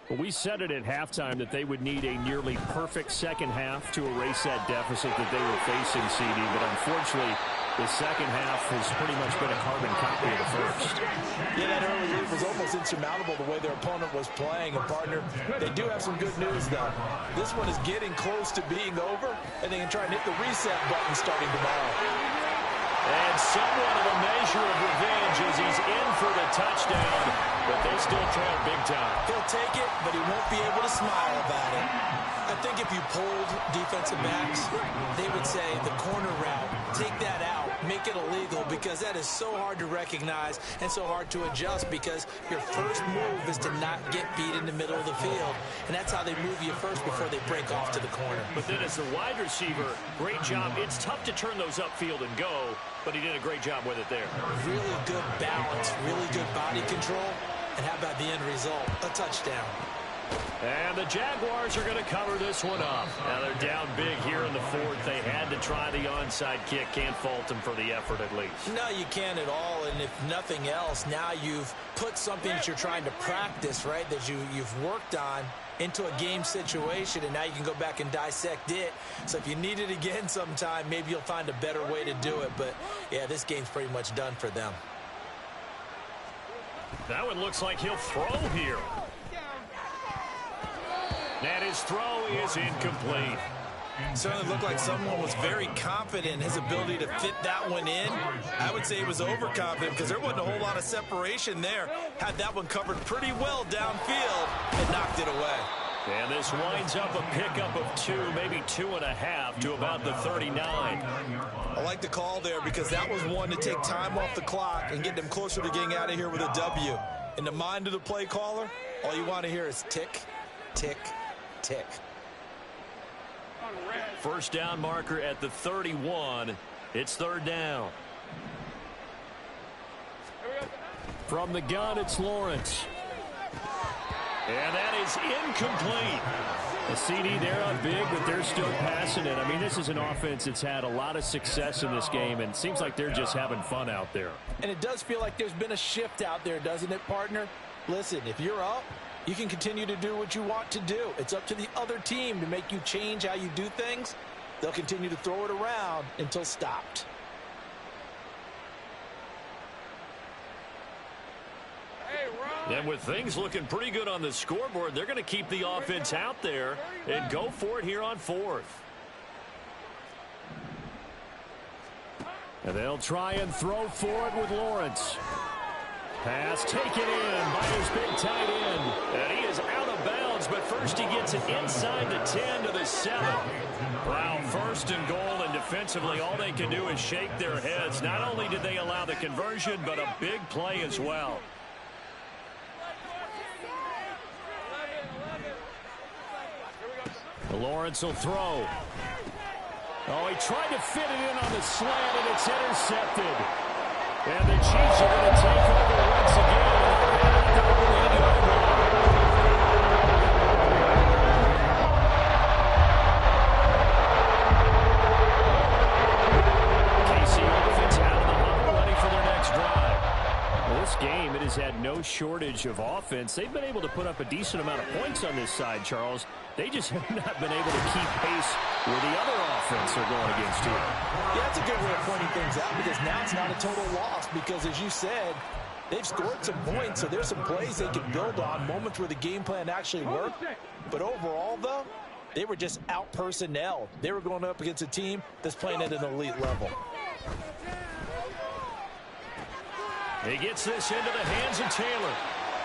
[SPEAKER 1] Well, we said it at halftime that they would need a nearly perfect second half to erase that deficit that they were facing, CD. But unfortunately, the second half has pretty much been a carbon copy of the first.
[SPEAKER 2] Yeah, that early lead was almost insurmountable the way their opponent was playing. And, partner, they do have some good news, though. This one is getting close to being over, and they can try and hit the reset button starting tomorrow.
[SPEAKER 1] And somewhat of a measure of revenge as he's in for the touchdown, but they still trail big time.
[SPEAKER 2] He'll take it, but he won't be able to smile about it. I think if you polled defensive backs, they would say the corner route, take that out, make it illegal, because that is so hard to recognize and so hard to adjust, because your first move is to not get beat in the middle of the field. And that's how they move you first before they break off to the corner.
[SPEAKER 1] But then as the wide receiver, great job. It's tough to turn those upfield and go, but he did a great job with it there.
[SPEAKER 2] Really good balance, really good body control. And how about the end result? A touchdown.
[SPEAKER 1] And the Jaguars are going to cover this one up. Now they're down big here in the fourth. They had to try the onside kick. Can't fault them for the effort at least.
[SPEAKER 2] No, you can't at all. And if nothing else, now you've put something that you're trying to practice, right, that you've worked on into a game situation, and now you can go back and dissect it. So if you need it again sometime, maybe you'll find a better way to do it. But, yeah, this game's pretty much done for them.
[SPEAKER 1] That one looks like he'll throw here. And his throw is incomplete.
[SPEAKER 2] Certainly looked like someone was very confident in his ability to fit that one in. I would say he was overconfident because there wasn't a whole lot of separation there. Had that one covered pretty well downfield and knocked it away.
[SPEAKER 1] And this winds up a pickup of 2, maybe 2.5 to about the 39.
[SPEAKER 2] I like the call there because that was one to take time off the clock and get them closer to getting out of here with a W. In the mind of the play caller, all you want to hear is tick, tick, tick.
[SPEAKER 1] First down marker at the 31. It's third down. From the gun, it's Lawrence. And that is incomplete. A CD there on big, but they're still passing it. I mean, this is an offense that's had a lot of success in this game, and it seems like they're just having fun out there.
[SPEAKER 2] And it does feel like there's been a shift out there, doesn't it, partner? Listen, if you're up, you can continue to do what you want to do. It's up to the other team to make you change how you do things. They'll continue to throw it around until stopped.
[SPEAKER 1] And with things looking pretty good on the scoreboard, they're going to keep the offense out there and go for it here on fourth. And they'll try and throw for it with Lawrence. Pass taken in by his big tight end. And he is out of bounds, but first he gets it inside the 10 to the 7. Wow, first and goal, and defensively all they can do is shake their heads. Not only did they allow the conversion, but a big play as well. Lawrence will throw. Oh, he tried to fit it in on the slant, and it's intercepted. And the Chiefs are going to take over once again. KC offense out of the huddle, ready for their next drive. Well, this game, it has had no shortage of offense. They've been able to put up a decent amount of points on this side, Charles. They just have not been able to keep pace with the other offense they're going against here.
[SPEAKER 2] Yeah, that's a good way of pointing things out because now it's not a total loss because, as you said, they've scored some points, so there's some plays they can build on, moments where the game plan actually worked. But overall, though, they were just out-personnelled. They were going up against a team that's playing at an elite level.
[SPEAKER 1] He gets this into the hands of Taylor.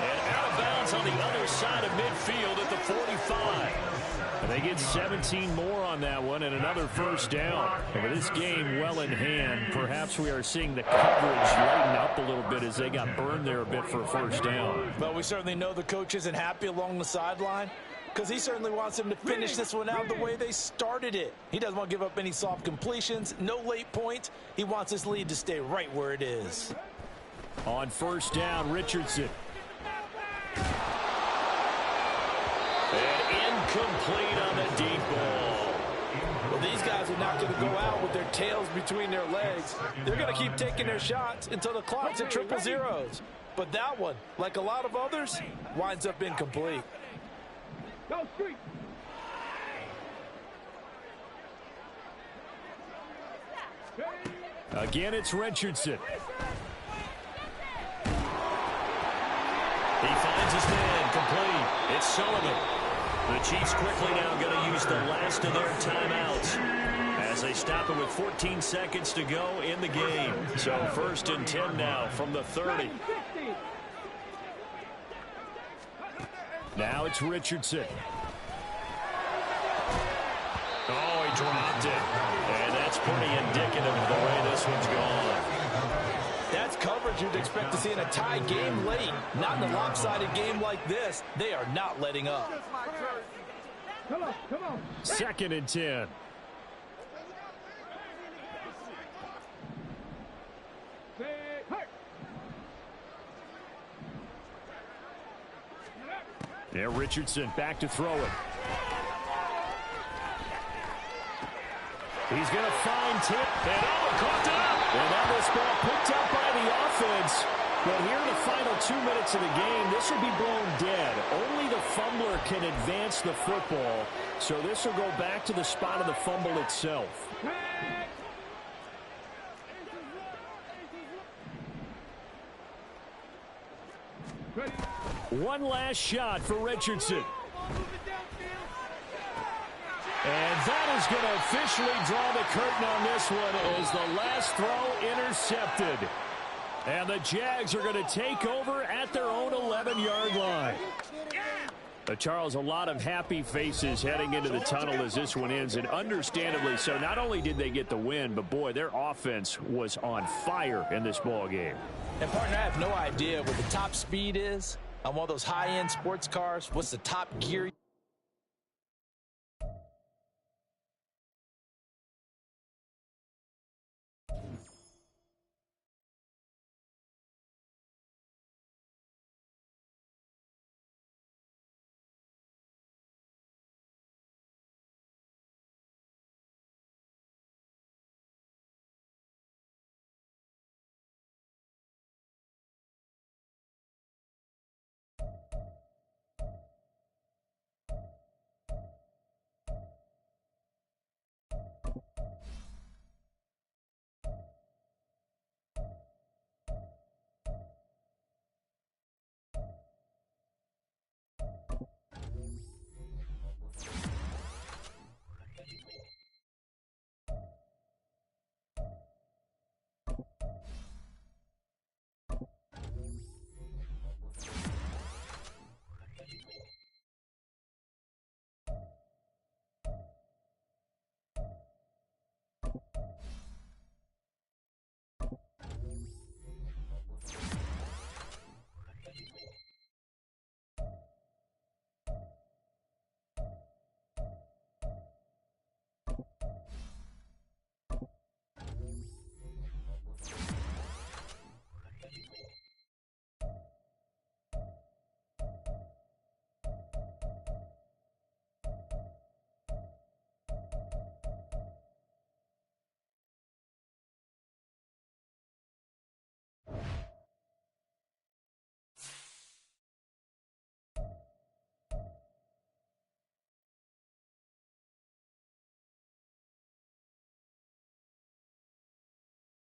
[SPEAKER 1] And out of bounds on the other side of midfield at the 45. And they get 17 more on that one and another first down. And with this game well in hand, perhaps we are seeing the coverage lighten up a little bit as they got burned there a bit for a first down.
[SPEAKER 2] But we certainly know the coach isn't happy along the sideline because he certainly wants them to finish this one out the way they started it. He doesn't want to give up any soft completions, no late points. He wants his lead to stay right where it is.
[SPEAKER 1] On first down, Richardson. And incomplete on the deep ball.
[SPEAKER 2] Well, these guys are not going to go out with their tails between their legs. They're going to keep taking their shots until the clock's at triple zeros. But that one, like a lot of others, winds up incomplete.
[SPEAKER 5] Go street.
[SPEAKER 1] Again, it's Richardson. He finds his man, complete. It's Sullivan. The Chiefs quickly now going to use the last of their timeouts as they stop it with 14 seconds to go in the game. So first and 10 now from the 30. Now it's Richardson. Oh, he dropped it. And that's pretty indicative of the way this one's gone.
[SPEAKER 2] That's coverage you'd expect to see in a tie game late. Not in a lopsided game like this. They are not letting up.
[SPEAKER 5] Come on, come on.
[SPEAKER 1] Second and 10. Yeah, Richardson back to throw it. He's going to find Tip. And caught up. And now this ball picked up by the offense. But here in the final 2 minutes of the game, this will be blown dead. Only the fumbler can advance the football. So this will go back to the spot of the fumble itself. One last shot for Richardson. And that is going to officially draw the curtain on this one as the last throw intercepted. And the Jags are going to take over at their own 11-yard line. Charles, a lot of happy faces heading into the tunnel as this one ends, and understandably so. Not only did they get the win, but boy, their offense was on fire in this ball game.
[SPEAKER 2] And partner, I have no idea what the top speed is on one of those high-end sports cars. What's the top gear?